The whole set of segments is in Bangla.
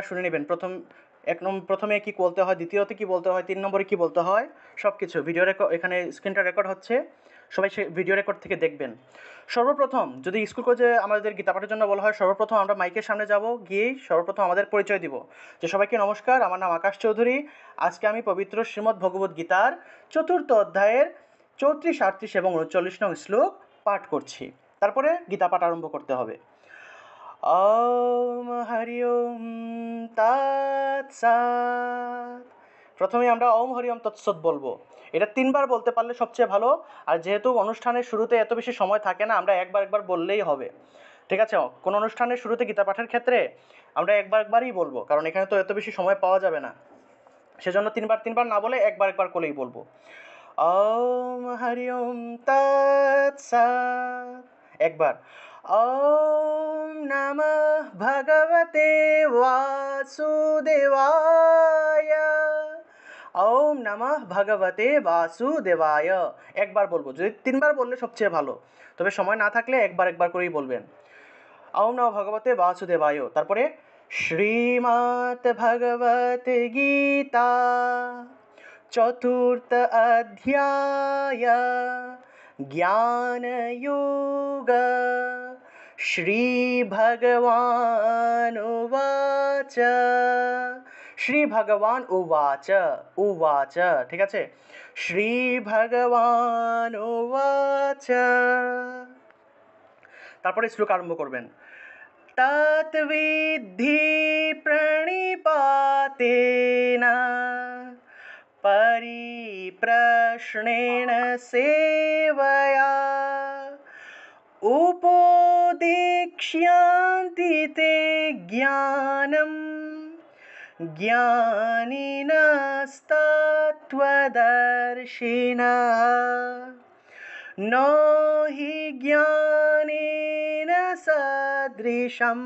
শুনে নেবেন। প্রথমে কি বলতে হয়, দ্বিতীয়তে কি বলতে হয়, 3 নম্বরে কি বলতে হয়, সব কিছু ভিডিও এখানে স্ক্রিনটা রেকর্ড হচ্ছে, সবাই সে ভিডিও রেকর্ড থেকে দেখবেন। সর্বপ্রথম যদি স্কুল কলেজে আমাদের গীতা পাঠের জন্য বলা হয়, সর্বপ্রথম আমরা মাইকের সামনে যাব, গিয়েই সর্বপ্রথম আমাদের পরিচয় দিব যে সবাইকে নমস্কার, আমার নাম আকাশ চৌধুরী। আজকে আমি পবিত্র শ্রীমদ্ ভগবদ্ গীতার 4th অধ্যায়ের 34, 38 এবং 39 নং শ্লোক পাঠ করছি। তারপরে গীতা পাঠ আরম্ভ করতে হবে। ওম হরি ওম তৎসৎ। প্রথমে আমরা ওম হরি ওম তৎসৎ বলবো। এটা 3 বার বলতে পারলে সবচেয়ে ভালো। আর যেহেতু অনুষ্ঠানের শুরুতে এত বেশি সময় থাকে না, আমরা একবার বললেই হবে, ঠিক আছে? কোনো অনুষ্ঠানের শুরুতে গীতা পাঠের ক্ষেত্রে আমরা একবারই বলবো, কারণ এখানে তো এত বেশি সময় পাওয়া যাবে না। সেজন্য 3 বার না বলে একবার করেই বলবো। ওম হরি ওম তৎসৎ। একবার। ওম নমঃ ভগবতে বাসুদেবায়। ওম নমঃ ভগবতে বাসুদেবায়। একবার বলবো। যদি 3 বার বললে সবচেয়ে ভালো, তবে সময় না থাকলে একবার করেই বলবেন। ওম নমঃ ভগবতে বাসুদেবায়। তারপরে শ্রীমদ্ ভগবত গীতা 4th अध्याय ज्ञानयोग। श्रीभगवानुवाच। श्रीभगवान उवाच, उवाच, ঠিক আছে? শ্রীভগবানুবাচ। তারপরে শ্লোক আরম্ভ করবেন। তৎবিদ্ধি প্রণিপাতেন পরিপ্রশ্নেন সেবয়া উপদেক্ষ্যন্তি তে জ্ঞানম জ্ঞানিনস্তত্ত্বদর্শিনঃ ন হি জ্ঞানেন সদৃশম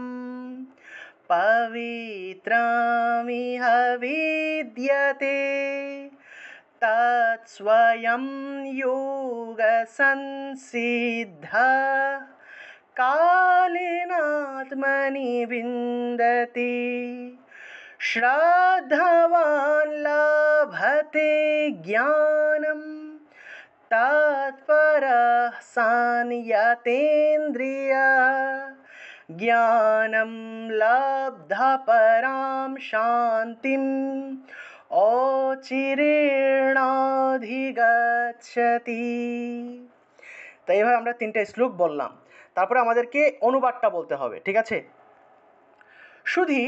পবিত্রমিহ বিদ্যতে তৎস্বয়ং যোগসংসিদ্ধঃ কালেনাত্মনি বিন্দতি শ্রদ্ধাবান লভতে জ্ঞানম তৎপরঃ সংযতেন্দ্রিয়ঃ জ্ঞানম লব্ধা পরাম শান্তিম অচিরেণাধিগচ্ছতি। তো এইভাবে আমরা 3টে শ্লোক বললাম। তারপরে আমাদেরকে অনুবাদটা বলতে হবে, ঠিক আছে? শুধু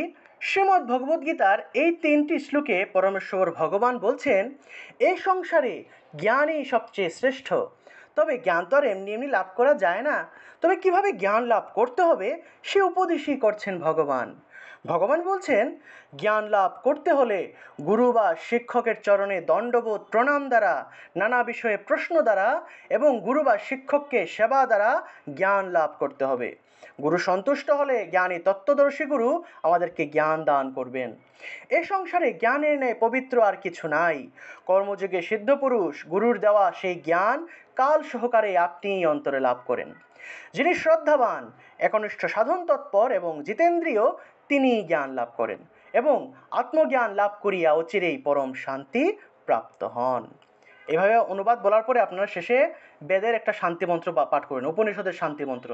শ্রীমদ্ ভগবদ্গীতার এই 3টি শ্লোকে পরমেশ্বর ভগবান বলছেন, এই সংসারে জ্ঞানই সবচেয়ে শ্রেষ্ঠ। তবে জ্ঞান তো আর এমনি লাভ করা যায় না। তবে কিভাবে জ্ঞান লাভ করতে হবে সে উপদেশই করছেন ভগবান। ভগবান বলছেন, জ্ঞান লাভ করতে হলে গুরু বা শিক্ষকের চরণে দণ্ডবোধ প্রণাম দ্বারা, নানা বিষয়ে প্রশ্ন দ্বারা এবং গুরু বা শিক্ষককে সেবা দ্বারা জ্ঞান লাভ করতে হবে। গুরু সন্তুষ্ট হলে জ্ঞানী তত্ত্বদর্শী গুরু আমাদেরকে জ্ঞান দান করবেন। এ সংসারে জ্ঞানের ন্যায় পবিত্র আর কিছু নাই। কর্মযোগে সিদ্ধ পুরুষ গুরুর দেওয়া সেই জ্ঞান কাল সহকারে আপনি অন্তরে লাভ করেন। যিনি শ্রদ্ধাবান, একনিষ্ঠ সাধন তৎপর এবং জিতেন্দ্রিয়, তিনি জ্ঞান লাভ করেন এবং আত্মজ্ঞান লাভ করিয়া অচিরেই পরম শান্তি প্রাপ্ত হন। এভাবে অনুবাদ বলার পরে আপনারা শেষে বেদের একটা শান্তি মন্ত্র পাঠ করেন, উপনিষদের শান্তি মন্ত্র।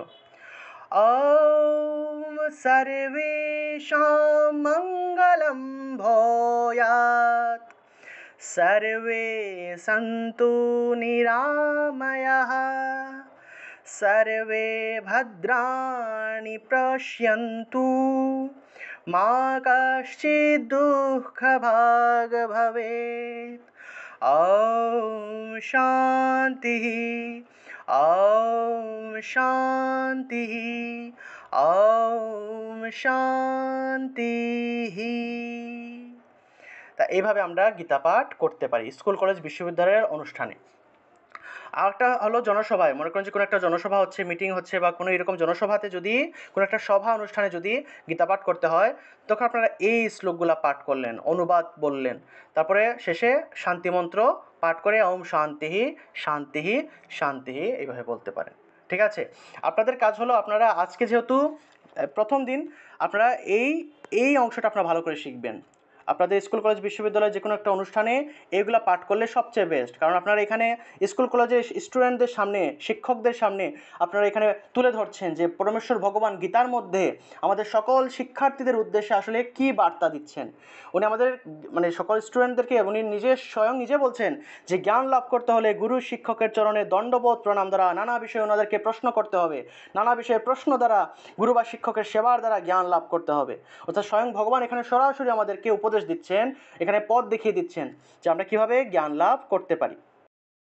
ওম সর্বেষাং মঙ্গলং ভূয়াৎ সর্বে সন্তু নিরাময়াঃ সর্বে ভদ্রাণি পশ্যন্তু মা কশ্চিৎ দুঃখভাগ্ ভবেৎ। ওম শান্তি, ওম শান্তি, ওম শান্তি। তা এইভাবে আমরা গীতা পাঠ করতে পারি স্কুল কলেজ বিশ্ববিদ্যালয়ের অনুষ্ঠানে। আর একটা হলো জনসভায়, মনে করেন যে কোনো একটা জনসভা হচ্ছে, মিটিং হচ্ছে, বা কোনো এরকম জনসভাতে যদি কোনো একটা সভা অনুষ্ঠানে যদি গীতা পাঠ করতে হয়, তখন আপনারা এই শ্লোকগুলা পাঠ করলেন, অনুবাদ বললেন, তারপরে শেষে শান্তিমন্ত্র পাঠ করে ওম শান্তিহি শান্তিহি শান্তিহি এইভাবে বলতে পারেন, ঠিক আছে? আপনাদের কাজ হলো, আপনারা আজকে যেহেতু প্রথম দিন, আপনারা এই এই অংশটা আপনারা ভালো করে শিখবেন। আপনাদের স্কুল কলেজ বিশ্ববিদ্যালয়ে যে কোনো একটা অনুষ্ঠানে এগুলা পাঠ করলে সবচেয়ে বেস্ট, কারণ আপনারা এখানে স্কুল কলেজের স্টুডেন্টদের সামনে, শিক্ষকদের সামনে আপনারা এখানে তুলে ধরছেন যে পরমেশ্বর ভগবান গীতার মধ্যে আমাদের সকল শিক্ষার্থীদের উদ্দেশ্যে আসলে কী বার্তা দিচ্ছেন। উনি আমাদের মানে সকল স্টুডেন্টদেরকে উনি স্বয়ং নিজে বলছেন যে জ্ঞান লাভ করতে হলে গুরু শিক্ষকের চরণে দণ্ডবোধ প্রণাম দ্বারা নানা বিষয়ে ওনাদেরকে প্রশ্ন করতে হবে, নানা বিষয়ে প্রশ্ন দ্বারা গুরু বা শিক্ষকের সেবার দ্বারা জ্ঞান লাভ করতে হবে। অর্থাৎ স্বয়ং ভগবান এখানে সরাসরি আমাদেরকে উপদেশ দিচ্ছেন, এখানে পথ দেখিয়ে দিচ্ছেন যে আমরা কীভাবে জ্ঞান লাভ করতে পারি।